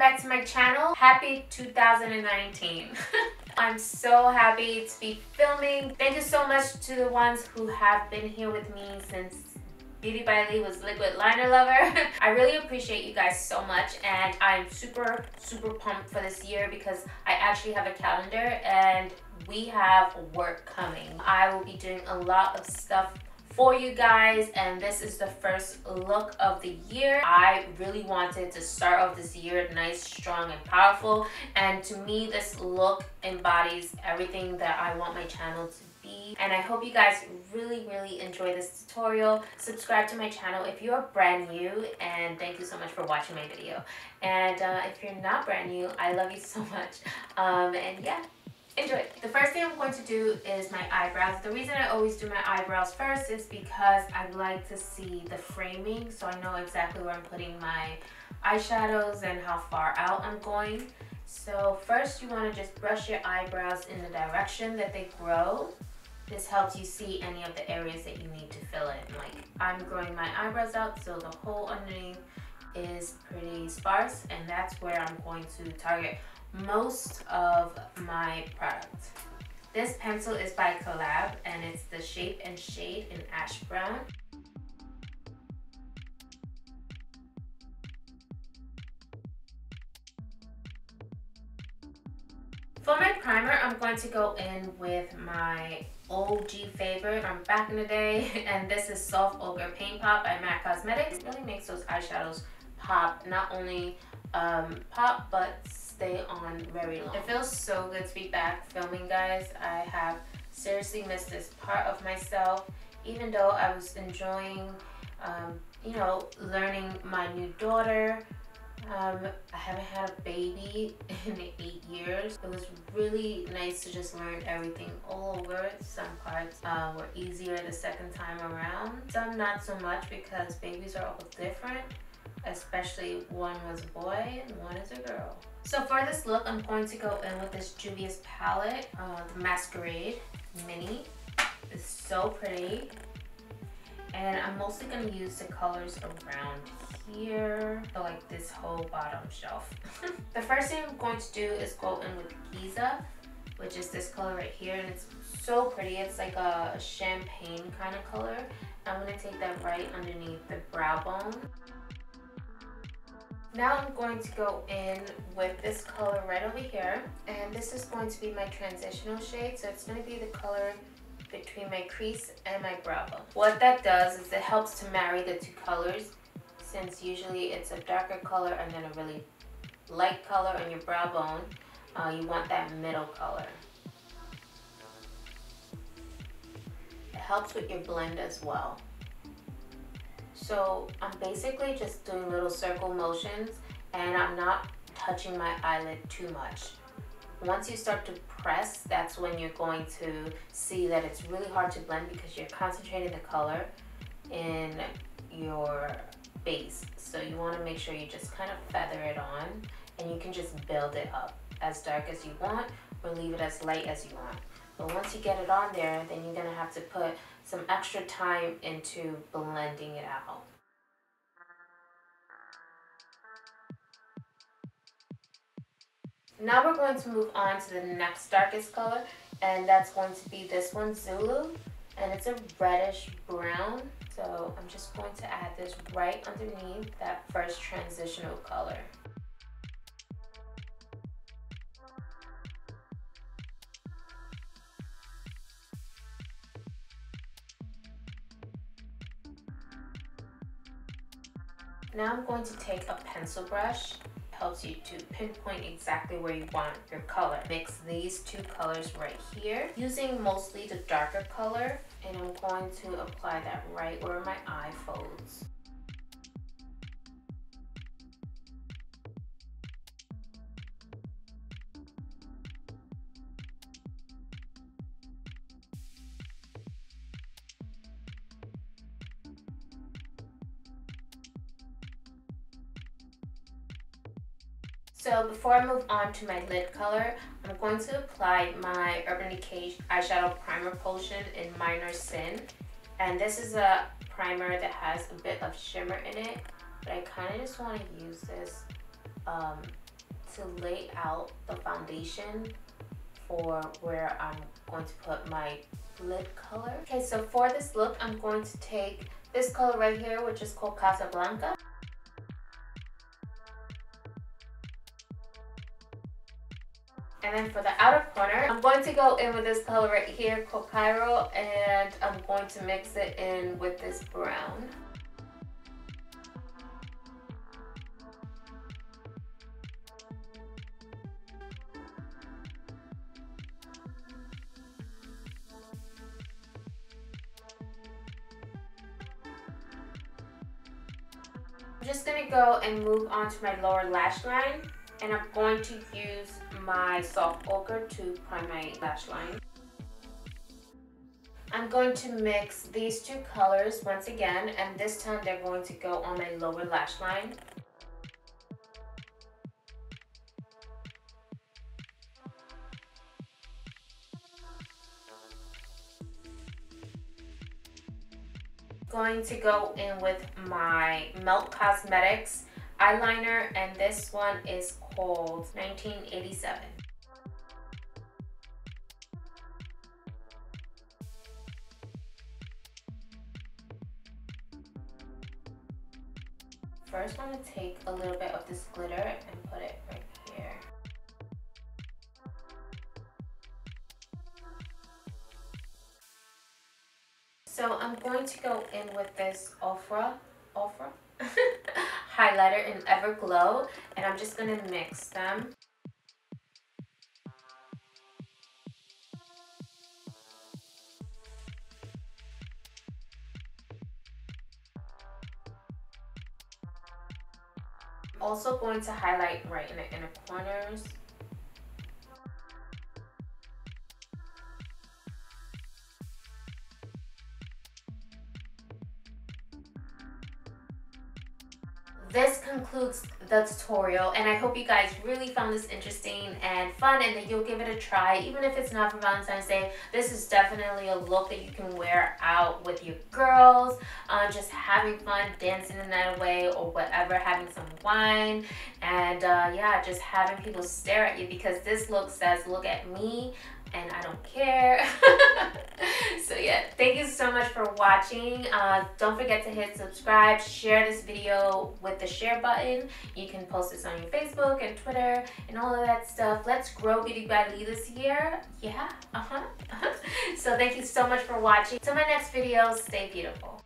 back to my channel. Happy 2019. I'm so happy to be filming. Thank you so much to the ones who have been here with me since BeautybyLee was liquid liner lover. I really appreciate you guys so much, and I'm super pumped for this year because I actually have a calendar and we have work coming. I will be doing a lot of stuff for you guys, and this is the first look of the year. I really wanted to start off this year nice, strong, and powerful, and to me this look embodies everything that I want my channel to be. And I hope you guys really enjoy this tutorial. Subscribe to my channel if you're brand new, and thank you so much for watching my video. And if you're not brand new, I love you so much. And yeah, enjoy. The first thing I'm going to do is my eyebrows. The reason I always do my eyebrows first is because I like to see the framing, so I know exactly where I'm putting my eyeshadows and how far out I'm going. So first you want to just brush your eyebrows in the direction that they grow. This helps you see any of the areas that you need to fill in. Like, I'm growing my eyebrows out so the hole underneath is pretty sparse, and that's where I'm going to target most of my product. This pencil is by Collab, and it's the Shape and Shade in Ash Brown. For my primer, I'm going to go in with my OG favorite from back in the day, and this is Soft Ochre Paint Pot by Becca Cosmetics. It really makes those eyeshadows pop, not only pop, but stay on very long. It feels so good to be back filming, guys. I have seriously missed this part of myself, even though I was enjoying, you know, learning my new daughter. I haven't had a baby in 8 years. It was really nice to just learn everything all over. Some parts were easier the second time around. Some not so much because babies are all different, especially one was a boy and one is a girl. So for this look, I'm going to go in with this Juvia's palette, the Masquerade Mini. It's so pretty. And I'm mostly going to use the colors around here, so like this whole bottom shelf. The first thing I'm going to do is go in with Giza, which is this color right here, and it's so pretty. It's like a champagne kind of color. I'm going to take that right underneath the brow bone. Now I'm going to go in with this color right over here, and this is going to be my transitional shade, so it's going to be the color between my crease and my brow bone. What that does is it helps to marry the two colors, since usually it's a darker color and then a really light color on your brow bone. You want that middle color. It helps with your blend as well. So I'm basically just doing little circle motions, and I'm not touching my eyelid too much. Once you start to press, that's when you're going to see that it's really hard to blend because you're concentrating the color in your base. So you want to make sure you just kind of feather it on, and you can just build it up as dark as you want or leave it as light as you want. But once you get it on there, then you're going to have to put some extra time into blending it out. Now we're going to move on to the next darkest color, and that's going to be this one, Zulu, and it's a reddish brown. So I'm just going to add this right underneath that first transitional color. Now I'm going to take a pencil brush. It helps you to pinpoint exactly where you want your color. Mix these two colors right here, using mostly the darker color, and I'm going to apply that right where my eye folds. So before I move on to my lid color, I'm going to apply my Urban Decay eyeshadow primer potion in Minor Sin. And this is a primer that has a bit of shimmer in it, but I kind of just want to use this to lay out the foundation for where I'm going to put my lid color. Okay, so for this look, I'm going to take this color right here, which is called Casablanca. And then for the outer corner, I'm going to go in with this color right here called Cairo, and I'm going to mix it in with this brown. I'm just going to go and move on to my lower lash line, and I'm going to use my soft ochre to prime my lash line. I'm going to mix these two colors once again, and this time they're going to go on my lower lash line. Going to go in with my Melt Cosmetics eyeliner, and this one is called 1987. First, I'm going to take a little bit of this glitter and put it right here. So I'm going to go in with this Ofra highlighter in Everglow, and I'm just going to mix them. Also going to highlight right in the inner corners. This concludes the tutorial, and I hope you guys really found this interesting and fun, and that you'll give it a try. Even if it's not for Valentine's Day, this is definitely a look that you can wear out with your girls, just having fun, dancing the night away or whatever, having some wine, and yeah, just having people stare at you, because this look says, look at me and I don't care. So yeah, thank you so much for watching. Don't forget to hit subscribe, share this video with the share button. You can post this on your Facebook and Twitter and all of that stuff. Let's grow BeautybyLee this year. Yeah, So thank you so much for watching. Till my next video, stay beautiful.